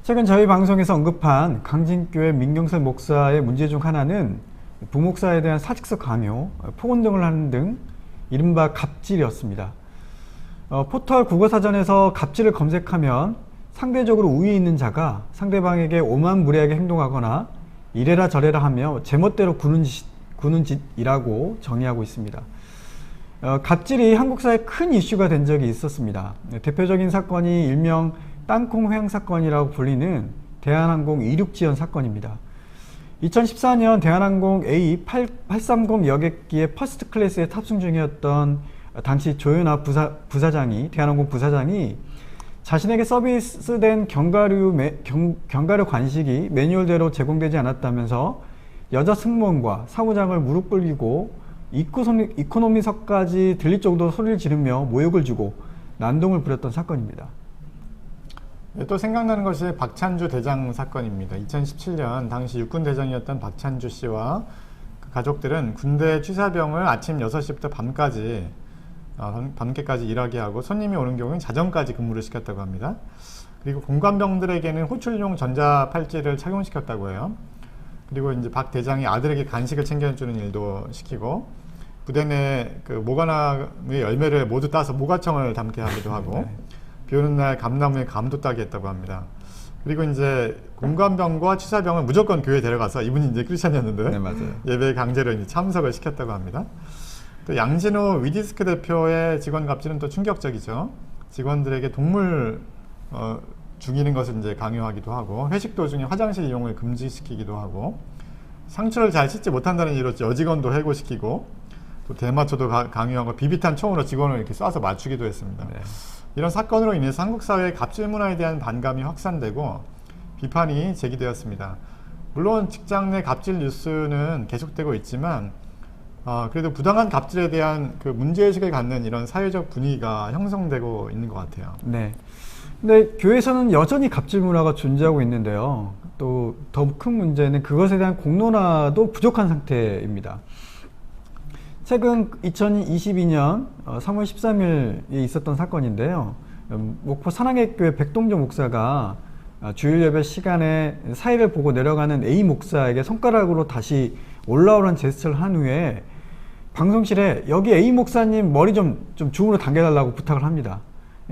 최근 저희 방송에서 언급한 강진교회 민경설 목사의 문제 중 하나는 부목사에 대한 사직서 강요, 폭언 등을 하는 등 이른바 갑질이었습니다. 포털 국어사전에서 갑질을 검색하면 상대적으로 우위에 있는 자가 상대방에게 오만무리하게 행동하거나 이래라 저래라 하며 제멋대로 구는 짓이라고 정의하고 있습니다. 갑질이 한국사에 큰 이슈가 된 적이 있었습니다. 대표적인 사건이 일명 땅콩 횡 사건이라고 불리는 대한항공 이륙 지연 사건입니다. 2014년 대한항공 A830 여객기의 퍼스트 클래스에 탑승 중이었던 당시 조현아 부사장이 대한항공 부사장이 자신에게 서비스된 견과류 관식이 매뉴얼대로 제공되지 않았다면서 여자 승무원과 사무장을 무릎 꿇이고 이코노미석까지 들릴 정도로 소리를 지르며 모욕을 주고 난동을 부렸던 사건입니다. 또 생각나는 것이 박찬주 대장 사건입니다. 2017년 당시 육군 대장이었던 박찬주 씨와 그 가족들은 군대 취사병을 아침 6시부터 밤늦게까지 일하게 하고 손님이 오는 경우는 자정까지 근무를 시켰다고 합니다. 그리고 공관병들에게는 호출용 전자팔찌를 착용시켰다고 해요. 그리고 이제 박 대장이 아들에게 간식을 챙겨주는 일도 시키고 부대 내 그 모과나무의 열매를 모두 따서 모과청을 담게 하기도 하고 비 오는 날 감나무에 감도 따게 했다고 합니다. 그리고 이제 공관병과 취사병을 무조건 교회에 데려가서 이분이 이제 크리스찬이었는데 예배에 강제로 이제 참석을 시켰다고 합니다. 또 양진호 위디스크 대표의 직원 갑질은 또 충격적이죠. 직원들에게 동물 죽이는 것을 이제 강요하기도 하고 회식 도중에 화장실 이용을 금지시키기도 하고 상처를 잘 씻지 못한다는 이유로 여직원도 해고시키고 또 대마초도 강요하고 비비탄 총으로 직원을 이렇게 쏴서 맞추기도 했습니다. 네. 이런 사건으로 인해서 한국 사회의 갑질 문화에 대한 반감이 확산되고 비판이 제기되었습니다. 물론 직장 내 갑질 뉴스는 계속되고 있지만 그래도 부당한 갑질에 대한 그 문제의식을 갖는 이런 사회적 분위기가 형성되고 있는 것 같아요. 네. 근데 교회에서는 여전히 갑질 문화가 존재하고 있는데요. 또 더 큰 문제는 그것에 대한 공론화도 부족한 상태입니다. 최근 2022년 3월 13일에 있었던 사건인데요. 목포 산악회교회 백동조 목사가 주일 예배 시간에 사이를 보고 내려가는 A 목사에게 손가락으로 다시 올라오라는 제스처를 한 후에 방송실에 여기 A 목사님 머리 좀 줌으로 당겨달라고 부탁을 합니다.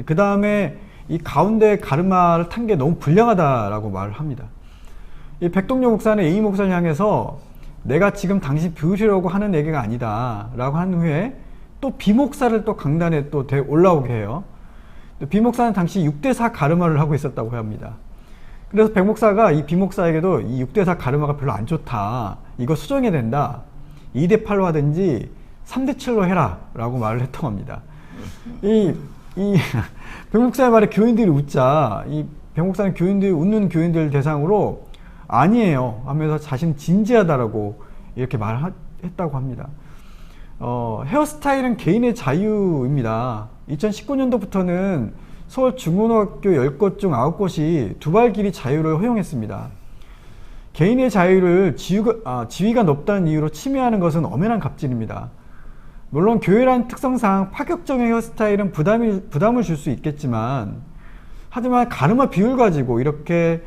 그 다음에 이 가운데 가르마를 탄 게 너무 불량하다라고 말을 합니다. 이 백동조 목사는 A 목사를 향해서 내가 지금 당신 비우시려고 하는 얘기가 아니다 라고 한 후에 또 B 목사를 또 강단에 또 올라오게 해요. B 목사는 당시 6대4 가르마를 하고 있었다고 합니다. 그래서 백 목사가 이 B 목사에게도 이 6대4 가르마가 별로 안 좋다, 이거 수정해야 된다, 2대8로 하든지 3대7로 해라 라고 말을 했다고 합니다. 이 백 목사의 말에 교인들이 웃자 이 백 목사는 웃는 교인들 대상으로 아니에요 하면서 자신 진지하다라고 이렇게 말했다고 합니다. 헤어스타일은 개인의 자유입니다. 2019년도부터는 서울 중고등학교 10곳 중 9곳이 두발 길이 자유를 허용했습니다. 개인의 자유를 지위가 높다는 이유로 침해하는 것은 엄연한 갑질입니다. 물론 교회라는 특성상 파격적인 헤어스타일은 부담을 줄 수 있겠지만, 하지만 가르마 비율 가지고 이렇게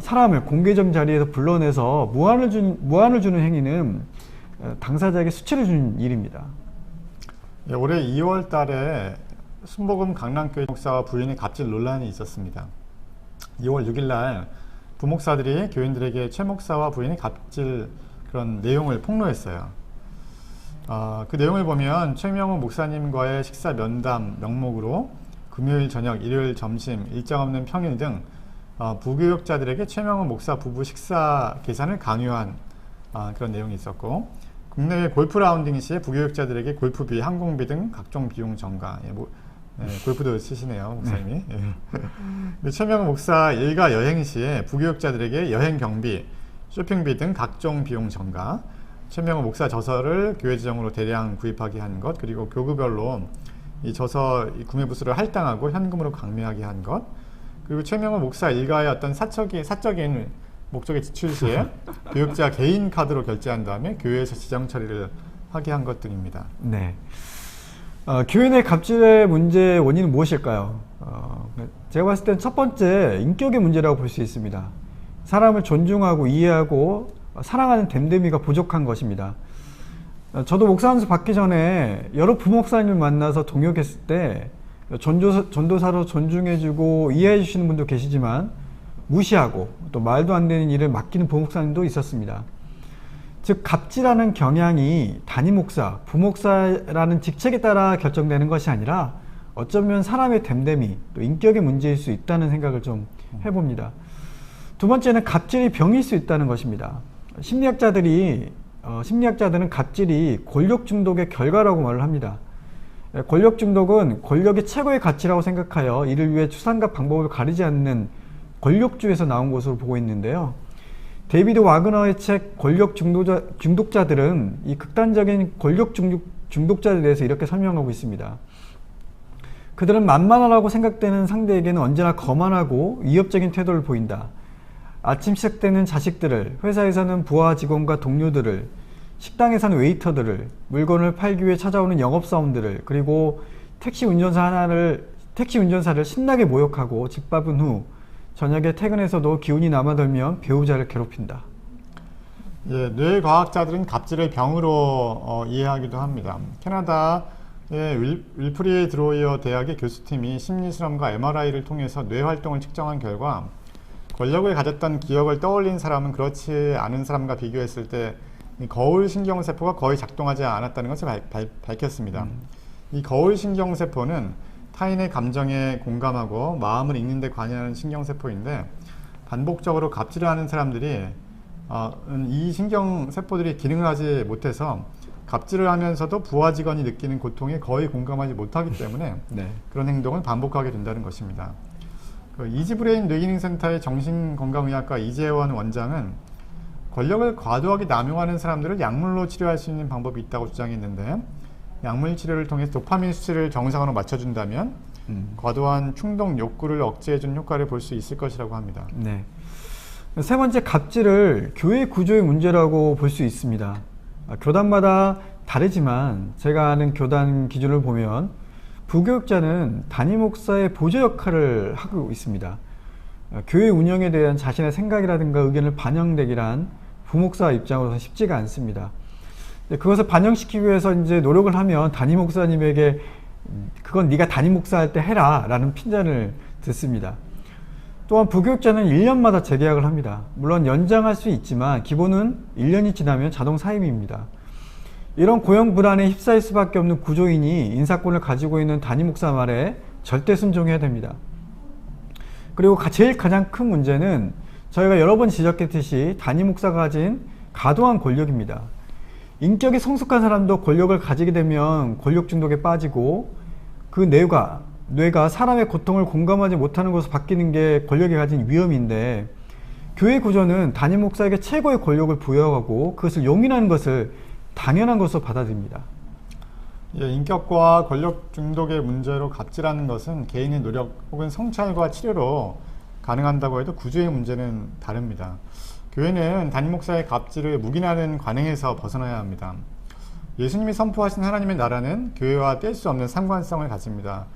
사람을 공개적 자리에서 불러내서 무안을 주는 행위는 당사자에게 수치를 주는 일입니다. 예, 올해 2월 달에 순복음 강남교회 목사와 부인의 갑질 논란이 있었습니다. 2월 6일 날 부목사들이 교인들에게 최 목사와 부인의 갑질 그런 내용을 폭로했어요. 그 내용을 보면 최명호 목사님과의 식사 면담 명목으로 금요일 저녁, 일요일 점심, 일정 없는 평일 등 부교역자들에게 최명호 목사 부부 식사 계산을 강요한 그런 내용이 있었고, 국내외 골프 라운딩 시에 부교역자들에게 골프비, 항공비 등 각종 비용 전가, 골프도 쓰시네요 목사님이. 최명호 목사 일가 여행 시에 부교역자들에게 여행 경비, 쇼핑비 등 각종 비용 전가, 최명호 목사 저서를 교회 지정으로 대량 구입하게 한 것, 그리고 교구별로 이 저서 구매 부수를 할당하고 현금으로 강매하게 한 것, 그리고 최명호 목사 일가의 어떤 사적인 목적의 지출 시에 교육자 개인 카드로 결제한 다음에 교회에서 지정 처리를 하게 한 것 등입니다. 네. 교회 내 갑질의 문제의 원인은 무엇일까요? 제가 봤을 땐 첫 번째 인격의 문제라고 볼 수 있습니다. 사람을 존중하고 이해하고 사랑하는 됨됨이가 부족한 것입니다. 저도 목사 한수 받기 전에 여러 부목사님을 만나서 동역했을 때 전도사로 존중해주고 이해해주시는 분도 계시지만 무시하고 또 말도 안 되는 일을 맡기는 부목사님도 있었습니다. 즉 갑질하는 경향이 담임 목사, 부목사라는 직책에 따라 결정되는 것이 아니라 어쩌면 사람의 됨됨이, 또 인격의 문제일 수 있다는 생각을 좀 해봅니다. 두 번째는 갑질이 병일 수 있다는 것입니다. 심리학자들은 갑질이 권력 중독의 결과라고 말을 합니다. 권력 중독은 권력이 최고의 가치라고 생각하여 이를 위해 추상과 방법을 가리지 않는 권력주에서 나온 것으로 보고 있는데요. 데이비드 와그너의 책 권력 중독자들은 이 극단적인 권력 중독자에 대해서 이렇게 설명하고 있습니다. 그들은 만만하다고 생각되는 상대에게는 언제나 거만하고 위협적인 태도를 보인다. 아침 시작되는 자식들을, 회사에서는 부하 직원과 동료들을, 식당에서는 웨이터들을, 물건을 팔기 위해 찾아오는 영업사원들을, 그리고 택시 운전사를 신나게 모욕하고 집밥은 후 저녁에 퇴근해서도 기운이 남아돌면 배우자를 괴롭힌다. 예, 뇌과학자들은 갑질을 병으로 이해하기도 합니다. 캐나다의 윌프리 드로이어 대학의 교수팀이 심리실험과 MRI를 통해서 뇌 활동을 측정한 결과 권력을 가졌던 기억을 떠올린 사람은 그렇지 않은 사람과 비교했을 때 거울 신경세포가 거의 작동하지 않았다는 것을 밝혔습니다. 이 거울 신경세포는 타인의 감정에 공감하고 마음을 읽는 데 관여하는 신경세포인데 반복적으로 갑질을 하는 사람들이 이 신경세포들이 기능을 하지 못해서 갑질을 하면서도 부하 직원이 느끼는 고통에 거의 공감하지 못하기 때문에 네. 그런 행동을 반복하게 된다는 것입니다. 이지브레인 뇌기능센터의 정신건강의학과 이재원 원장은 권력을 과도하게 남용하는 사람들을 약물로 치료할 수 있는 방법이 있다고 주장했는데 약물 치료를 통해서 도파민 수치를 정상으로 맞춰준다면 과도한 충동 욕구를 억제해주는 효과를 볼 수 있을 것이라고 합니다. 네. 세 번째, 갑질을 교회 구조의 문제라고 볼 수 있습니다. 교단마다 다르지만 제가 아는 교단 기준을 보면 부교육자는 담임 목사의 보조 역할을 하고 있습니다. 교회 운영에 대한 자신의 생각이라든가 의견을 반영되기란 부목사 입장으로서 쉽지가 않습니다. 그것을 반영시키기 위해서 이제 노력을 하면 담임 목사님에게 그건 네가 담임 목사 할 때 해라 라는 핀잔을 듣습니다. 또한 부교육자는 1년마다 재계약을 합니다. 물론 연장할 수 있지만 기본은 1년이 지나면 자동 사임입니다. 이런 고용 불안에 휩싸일 수밖에 없는 구조인이 인사권을 가지고 있는 담임 목사 말에 절대 순종해야 됩니다. 그리고 제일 가장 큰 문제는 저희가 여러 번 지적했듯이 담임 목사가 가진 과도한 권력입니다. 인격이 성숙한 사람도 권력을 가지게 되면 권력 중독에 빠지고 그 뇌가 사람의 고통을 공감하지 못하는 것으로 바뀌는 게 권력이 가진 위험인데 교회 구조는 담임 목사에게 최고의 권력을 부여하고 그것을 용인하는 것을 당연한 것으로 받아들입니다. 예, 인격과 권력 중독의 문제로 갑질하는 것은 개인의 노력 혹은 성찰과 치료로 가능한다고 해도 구조의 문제는 다릅니다. 교회는 담임 목사의 갑질을 묵인하는 관행에서 벗어나야 합니다. 예수님이 선포하신 하나님의 나라는 교회와 뗄 수 없는 상관성을 가집니다.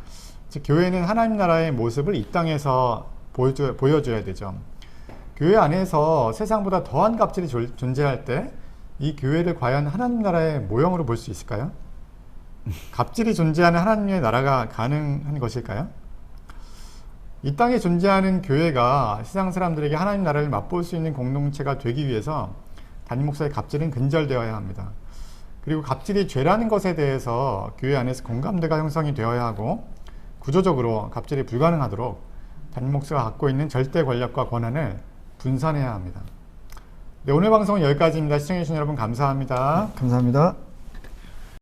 즉 교회는 하나님 나라의 모습을 이 땅에서 보여줘야 되죠. 교회 안에서 세상보다 더한 갑질이 존재할 때 이 교회를 과연 하나님 나라의 모형으로 볼 수 있을까요? 갑질이 존재하는 하나님의 나라가 가능한 것일까요? 이 땅에 존재하는 교회가 세상 사람들에게 하나님 나라를 맛볼 수 있는 공동체가 되기 위해서 담임 목사의 갑질은 근절되어야 합니다. 그리고 갑질이 죄라는 것에 대해서 교회 안에서 공감대가 형성이 되어야 하고 구조적으로 갑질이 불가능하도록 담임 목사가 갖고 있는 절대 권력과 권한을 분산해야 합니다. 네, 오늘 방송은 여기까지입니다. 시청해주신 여러분 감사합니다. 감사합니다.